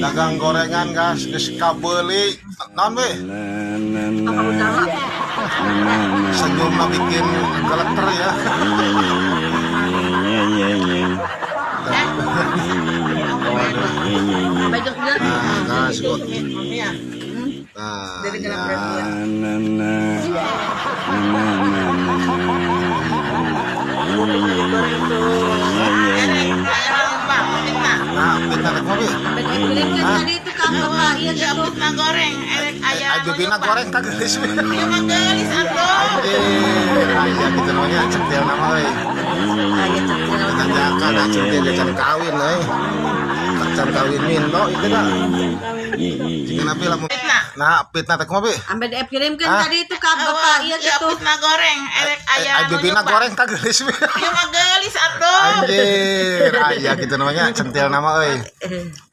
dagang gorengan gas geus kabeli naon we senyumna bikin gelekter ya. Gas kok. Tadi itu kan bapak iya gitu goreng Bibina goreng kagak geus we. Ieu mah geulis atuh. Aya gitu namanya centil nama we. Aya centil Kita jaka da centil can kawin we. Can kawin mindo itu dah. Jika nabi lamun nah pitna teh kumaha be? Ambe dikirimkeun tadi itu ka bapak iya gitu Pitna goreng aya bibina goreng kagak geus we. ieu mah geulis atuh. Anjir, aya gitu namanya centil nama euy.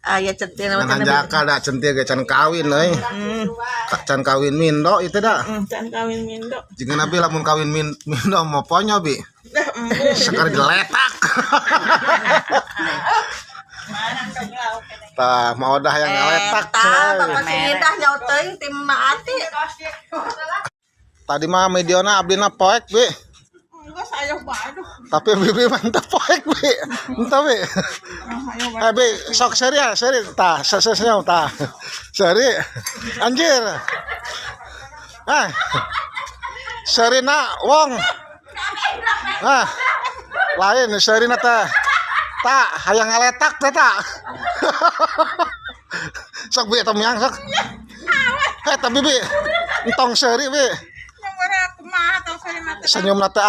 aya centil nama Can jaka da centil ge can kawin euy. Can kawin mindo itu dah. Can kawin mindo. Jika nabi lamun kawin mindo mau ponyo bi. Sekar geletak. Tah mau dah yang ngeletak. bapak sindah nyaut teuing tim maati Tadi mah mediona abdina poek bi. Enggak saya bae. Tapi bibi mantap poek bi. Entah bi. Bi sok seri tah sesenyum tah. Seri. Anjir. Serina wong. Lain serina teh. Tak hayang ngaletak teh tak. Sok bi temiang sok. Tapi bi entong seri bi. Nomor aku mah tong sari mah. Senyum teh